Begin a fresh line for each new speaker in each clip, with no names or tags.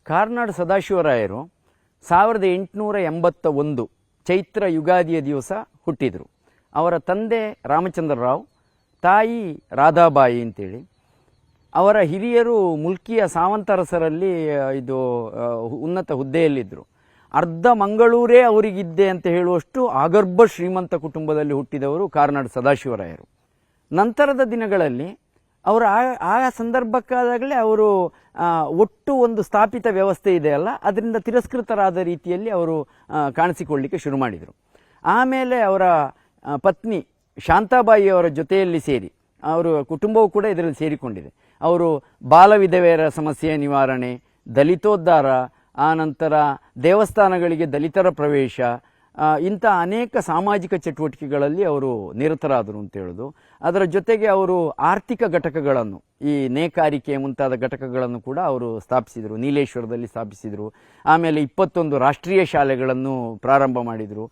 ಕಾರ್ನಾಡ್ ಸದಾಶಿವರಾಯರು 1881 ಚೈತ್ರ ಯುಗಾದಿಯ ದಿವಸ ಹುಟ್ಟಿದರು. ಅವರ ತಂದೆ ರಾಮಚಂದ್ರ ರಾವ್, ತಾಯಿ ರಾಧಾಬಾಯಿ ಅಂತೇಳಿ. ಅವರ ಹಿರಿಯರು ಮುಲ್ಕಿಯ ಸಾವಂತರಸರಲ್ಲಿ ಉನ್ನತ ಹುದ್ದೆಯಲ್ಲಿದ್ದರು. ಅರ್ಧ ಮಂಗಳೂರೇ ಅವರಿಗಿದ್ದೆ ಅಂತ ಹೇಳುವಷ್ಟು ಆಗರ್ಭ ಶ್ರೀಮಂತ ಕುಟುಂಬದಲ್ಲಿ ಹುಟ್ಟಿದವರು ಕಾರ್ನಾಡ್ ಸದಾಶಿವರಾಯರು. ನಂತರದ ದಿನಗಳಲ್ಲಿ ಅವರು ಆ ಸಂದರ್ಭಕ್ಕಾದಾಗಲೇ ಅವರು ಒಟ್ಟು ಒಂದು ಸ್ಥಾಪಿತ ವ್ಯವಸ್ಥೆ ಇದೆಯಲ್ಲ, ಅದರಿಂದ ತಿರಸ್ಕೃತರಾದ ರೀತಿಯಲ್ಲಿ ಅವರು ಕಾಣಿಸಿಕೊಳ್ಳಲಿಕ್ಕೆ ಶುರು ಮಾಡಿದರು. ಆಮೇಲೆ ಅವರ ಪತ್ನಿ ಶಾಂತಾಬಾಯಿಯವರ ಜೊತೆಯಲ್ಲಿ ಸೇರಿ, ಅವರ ಕುಟುಂಬವೂ ಕೂಡ ಇದರಲ್ಲಿ ಸೇರಿಕೊಂಡಿದೆ. ಅವರು ಬಾಲ ವಿಧವೆಯರ ಸಮಸ್ಯೆಯ ನಿವಾರಣೆ, ದಲಿತೋದ್ಧಾರ, ಆನಂತರ ದೇವಸ್ಥಾನಗಳಿಗೆ ದಲಿತರ ಪ್ರವೇಶ, ಇಂಥ ಅನೇಕ ಸಾಮಾಜಿಕ ಚಟುವಟಿಕೆಗಳಲ್ಲಿ ಅವರು ನಿರತರಾದರು ಅಂತ ಹೇಳೋದು. ಅದರ ಜೊತೆಗೆ ಅವರು ಆರ್ಥಿಕ ಘಟಕಗಳನ್ನು, ಈ ನೇಕಾರಿಕೆ ಮುಂತಾದ ಘಟಕಗಳನ್ನು ಕೂಡ ಅವರು ಸ್ಥಾಪಿಸಿದರು. ನೀಲೇಶ್ವರದಲ್ಲಿ ಸ್ಥಾಪಿಸಿದರು. ಆಮೇಲೆ 21 ರಾಷ್ಟ್ರೀಯ ಶಾಲೆಗಳನ್ನು ಪ್ರಾರಂಭ ಮಾಡಿದರು.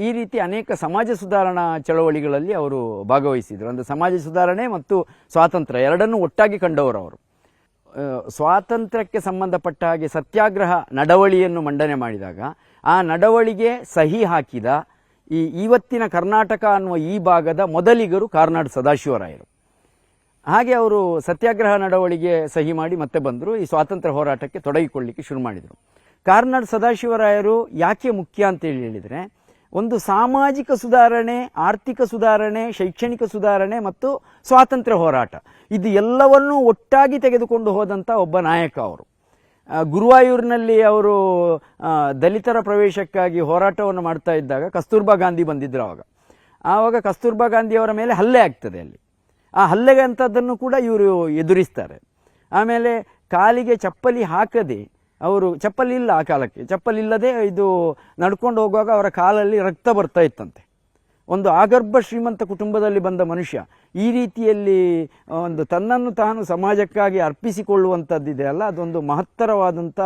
ಈ ರೀತಿ ಅನೇಕ ಸಮಾಜ ಸುಧಾರಣಾ ಚಳವಳಿಗಳಲ್ಲಿ ಅವರು ಭಾಗವಹಿಸಿದರು. ಅಂದರೆ ಸಮಾಜ ಸುಧಾರಣೆ ಮತ್ತು ಸ್ವಾತಂತ್ರ್ಯ ಎರಡನ್ನೂ ಒಟ್ಟಾಗಿ ಕಂಡವರು ಅವರು. ಸ್ವಾತಂತ್ರ್ಯಕ್ಕೆ ಸಂಬಂಧಪಟ್ಟ ಹಾಗೆ ಸತ್ಯಾಗ್ರಹ ನಡವಳಿಯನ್ನು ಮಂಡನೆ ಮಾಡಿದಾಗ ಆ ನಡವಳಿಗೆ ಸಹಿ ಹಾಕಿದ ಇವತ್ತಿನ ಕರ್ನಾಟಕ ಅನ್ನುವ ಈ ಭಾಗದ ಮೊದಲಿಗರು ಕಾರ್ನಾಡ್ ಸದಾಶಿವರಾಯರು. ಹಾಗೆ ಅವರು ಸತ್ಯಾಗ್ರಹ ನಡವಳಿಗೆ ಸಹಿ ಮಾಡಿ ಮತ್ತೆ ಬಂದರು. ಈ ಸ್ವಾತಂತ್ರ್ಯ ಹೋರಾಟಕ್ಕೆ ತೊಡಗಿಕೊಳ್ಳಿಕ್ಕೆ ಶುರು ಮಾಡಿದರು. ಕಾರ್ನಾಡ್ ಸದಾಶಿವರಾಯರು ಯಾಕೆ ಮುಖ್ಯ ಅಂತೇಳಿ ಹೇಳಿದರೆ, ಒಂದು ಸಾಮಾಜಿಕ ಸುಧಾರಣೆ, ಆರ್ಥಿಕ ಸುಧಾರಣೆ, ಶೈಕ್ಷಣಿಕ ಸುಧಾರಣೆ ಮತ್ತು ಸ್ವಾತಂತ್ರ್ಯ ಹೋರಾಟ, ಇದು ಎಲ್ಲವನ್ನೂ ಒಟ್ಟಾಗಿ ತೆಗೆದುಕೊಂಡು ಹೋದಂಥ ಒಬ್ಬ ನಾಯಕ ಅವರು. ಗುರುವಾಯೂರಿನಲ್ಲಿ ಅವರು ದಲಿತರ ಪ್ರವೇಶಕ್ಕಾಗಿ ಹೋರಾಟವನ್ನು ಮಾಡ್ತಾ ಇದ್ದಾಗ ಕಸ್ತೂರ್ಬಾ ಗಾಂಧಿ ಬಂದಿದ್ದರು. ಆವಾಗ ಕಸ್ತೂರ್ಬಾ ಗಾಂಧಿಯವರ ಮೇಲೆ ಹಲ್ಲೆ ಆಗ್ತದೆ. ಅಲ್ಲಿ ಆ ಹಲ್ಲೆಗೆ ಅಂಥದ್ದನ್ನು ಕೂಡ ಇವರು ಎದುರಿಸ್ತಾರೆ. ಆಮೇಲೆ ಕಾಲಿಗೆ ಚಪ್ಪಲಿ ಹಾಕದೆ, ಅವರು ಚಪ್ಪಲಿ ಇಲ್ಲ, ಆ ಕಾಲಕ್ಕೆ ಚಪ್ಪಲಿಲ್ಲದೆ ನಡ್ಕೊಂಡು ಹೋಗುವಾಗ ಅವರ ಕಾಲಲ್ಲಿ ರಕ್ತ ಬರ್ತಾ ಇತ್ತಂತೆ. ಒಂದು ಆಗರ್ಭ ಶ್ರೀಮಂತ ಕುಟುಂಬದಲ್ಲಿ ಬಂದ ಮನುಷ್ಯ ಈ ರೀತಿಯಲ್ಲಿ ಒಂದು ತನ್ನನ್ನು ತಾನು ಸಮಾಜಕ್ಕಾಗಿ ಅರ್ಪಿಸಿಕೊಳ್ಳುವಂಥದ್ದಿದೆ ಅಲ್ಲ, ಅದೊಂದು ಮಹತ್ತರವಾದಂಥ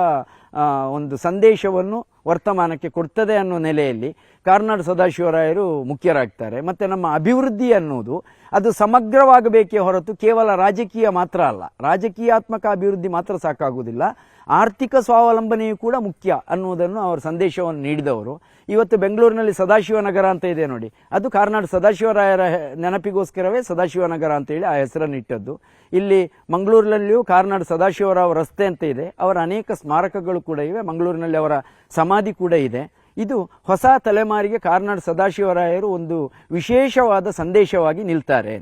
ಒಂದು ಸಂದೇಶವನ್ನು ವರ್ತಮಾನಕ್ಕೆ ಕೊಡ್ತದೆ ಅನ್ನೋ ನೆಲೆಯಲ್ಲಿ ಕಾರ್ನಾಡ್ ಸದಾಶಿವರಾಯರು ಮುಖ್ಯರಾಗ್ತಾರೆ. ಮತ್ತು ನಮ್ಮ ಅಭಿವೃದ್ಧಿ ಅನ್ನೋದು ಅದು ಸಮಗ್ರವಾಗಬೇಕೇ ಹೊರತು ಕೇವಲ ರಾಜಕೀಯ ಮಾತ್ರ ಅಲ್ಲ. ರಾಜಕೀಯಾತ್ಮಕ ಅಭಿವೃದ್ಧಿ ಮಾತ್ರ ಸಾಕಾಗುವುದಿಲ್ಲ, ಆರ್ಥಿಕ ಸ್ವಾವಲಂಬನೆಯೂ ಕೂಡ ಮುಖ್ಯ ಅನ್ನುವುದನ್ನು ಅವರು ಸಂದೇಶವನ್ನು ನೀಡಿದವರು. ಇವತ್ತು ಬೆಂಗಳೂರಿನಲ್ಲಿ ಸದಾಶಿವನಗರ ಅಂತ ಇದೆ ನೋಡಿ, ಅದು ಕಾರ್ನಾಡ್ ಸದಾಶಿವರಾಯರ ನೆನಪಿಗೋಸ್ಕರವೇ ಸದಾಶಿವನಗರ ಅಂತೇಳಿ ಆ ಹೆಸರನ್ನು ಇಟ್ಟದ್ದು. ಇಲ್ಲಿ ಮಂಗಳೂರಿನಲ್ಲಿಯೂ ಕಾರ್ನಾಡ್ ಸದಾಶಿವರಾವ್ ರಸ್ತೆ ಅಂತ ಇದೆ. ಅವರ ಅನೇಕ ಸ್ಮಾರಕಗಳು ಕೂಡ ಇವೆ. ಮಂಗಳೂರಿನಲ್ಲಿ ಅವರ ಸಮಾಧಿ ಕೂಡ ಇದೆ. ಇದು ಹೊಸ ತಲೆಮಾರಿಗೆ ಕಾರ್ನಾಡ್ ಸದಾಶಿವರಾಯರು ಒಂದು ವಿಶೇಷವಾದ ಸಂದೇಶವಾಗಿ ನಿಲ್ತಾರೆ.